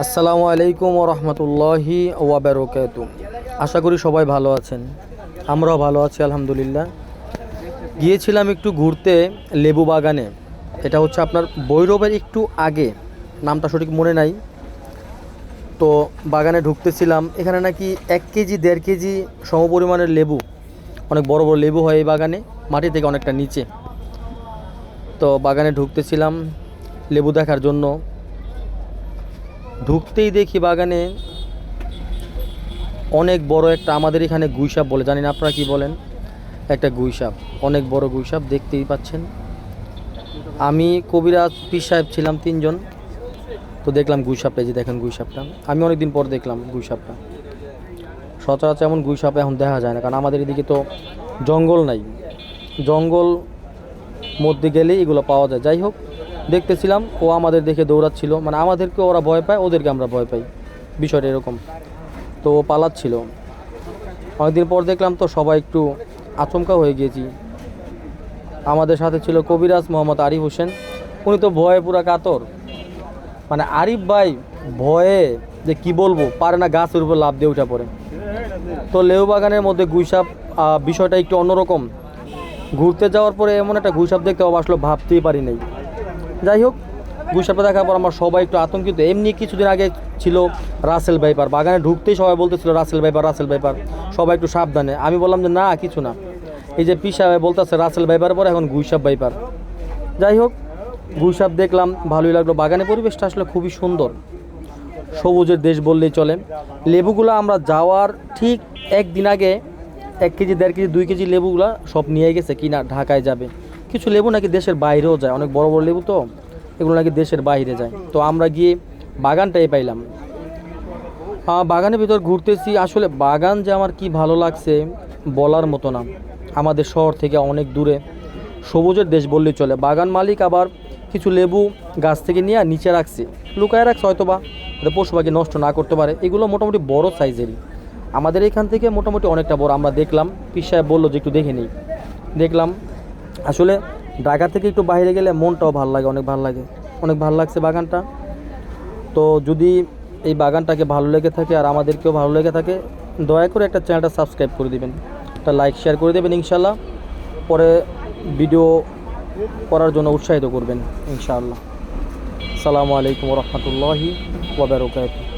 আসসালামু আলাইকুম ওয়া রাহমাতুল্লাহি ওয়া বারাকাতুহু। আশা করি সবাই ভালো আছেন, আমরাও ভালো আছি আলহামদুলিল্লাহ। গিয়েছিলাম একটু ঘুরতে লেবু বাগানে। এটা হচ্ছে আপনার ভৈরবের একটু আগে, নামটা সঠিক মনে নাই। তো বাগানে ঢুকতেছিলাম, এখানে নাকি 1 কেজি 1.5 কেজি সমপরিমাণের লেবু, অনেক বড় বড় লেবু হয় এই বাগানে, মাটি থেকে অনেকটা নিচে। তো বাগানে ঢুকতেছিলাম লেবু দেখার জন্য। ঢুকতেই দেখি বাগানে অনেক বড় একটা, আমাদের এখানে গুইসাপ বলে, জানি না আপনারা কি বলেন, একটা গুইসাপ, অনেক বড় গুইসাপ দেখতেই পাচ্ছেন। আমি কবিরাজ পীর সাহেব ছিলাম, তিনজন। তো দেখলাম গুইসাপটা, এই যে দেখেন গুইসাপটা, আমি অনেক দিন পর দেখলাম গুইসাপটা। সচরাচর এমন গুইসাপ এখন দেখা যায় না, কারণ আমাদের এদিকে তো জঙ্গল নাই। জঙ্গল মধ্যে গেলেই এগুলো পাওয়া যায়। যাই হোক, দেখতেছিলাম, ও আমাদের দেখে দৌড়াচ্ছিল, মানে আমাদেরকে ওরা ভয় পায়, ওদেরকে আমরা ভয় পাই, বিষয়টা এরকম। তো ও পালাচ্ছিল। অনেকদিন পর দেখলাম, তো সবাই একটু আচমকা হয়ে গিয়েছি। আমাদের সাথে ছিল কবিরাজ মোহাম্মদ আরিফ হোসেন, উনি তো ভয়ে পুরা কাতর। মানে আরিফ ভাই ভয়ে যে কি বলবো, পারে না, গাছের উপর লাফ দিয়ে উঠে পড়ে। তো লেবু বাগানের মধ্যে গুইসাপ, বিষয়টা একটু অন্যরকম। ঘুরতে যাওয়ার পরে এমন একটা গুইসাপ দেখতে আসলে ভাবতেই পারি নাই। যাই হোক, গুইসাপটা দেখার পর আমরা সবাই একটু আতঙ্কিত। এমনি কিছুদিন আগে ছিল রাসেল ভাইপার, বাগানে ঢুকতেই সবাই বলতেছিল রাসেল ভাইপার, রাসেল ভাইপার, সবাই একটু সাবধানে। আমি বললাম যে না, কিছু না। এই যে পিসা বলতেছে রাসেল ভাইপার পর এখন গুইসাপ ভাইপার। যাই হোক, গুইসাপ দেখলাম, ভালোই লাগলো। বাগানের পরিবেশটা আসলে খুবই সুন্দর, সবুজের দেশ বললেই চলে। লেবুগুলো আমরা যাওয়ার ঠিক একদিন আগে 1 কেজি 1.5 কেজি 2 কেজি লেবুগুলো সব নিয়ে গেছে কিনা, ঢাকায় যাবে। কিছু লেবু নাকি দেশের বাইরেও যায়, অনেক বড় বড় লেবু তো, এগুলো নাকি দেশের বাইরে যায়। তো আমরা গিয়ে বাগানটাই পাইলাম। বাগানের ভিতর ঘুরতেছি, আসলে বাগান যে আমার কি ভালো লাগছে বলার মতো না। আমাদের শহর থেকে অনেক দূরে, সবুজের দেশ বললেই চলে। বাগান মালিক আবার কিছু লেবু গাছ থেকে নিয়ে নিচে রাখছে, লুকায় রাখছে হয়তো বা, পশু পাখি নষ্ট না করতে পারে। এগুলো মোটামুটি বড় সাইজেরই, আমাদের এখান থেকে মোটামুটি অনেকটা বড়। আমরা দেখলাম, পীর সাহেব বললো যে একটু দেখে নিই। দেখলাম, আসলে ঢাকা থেকে একটু বাইরে গেলে মনটাও ভালো লাগে, অনেক ভালো লাগে, অনেক ভালো লাগছে বাগানটা। তো যদি এই বাগানটাকে ভালো লেগে থাকে আর আমাদেরকেও ভালো লেগে থাকে, দয়া করে একটা চ্যানেলটা সাবস্ক্রাইব করে দেবেন, একটা লাইক শেয়ার করে দেবেন, ইনশাল্লাহ পরে ভিডিও করার জন্য উৎসাহিত করবেন ইনশাআল্লাহ। আসসালামু আলাইকুম ওয়া রাহমাতুল্লাহি ওয়া বারাকাতুহু।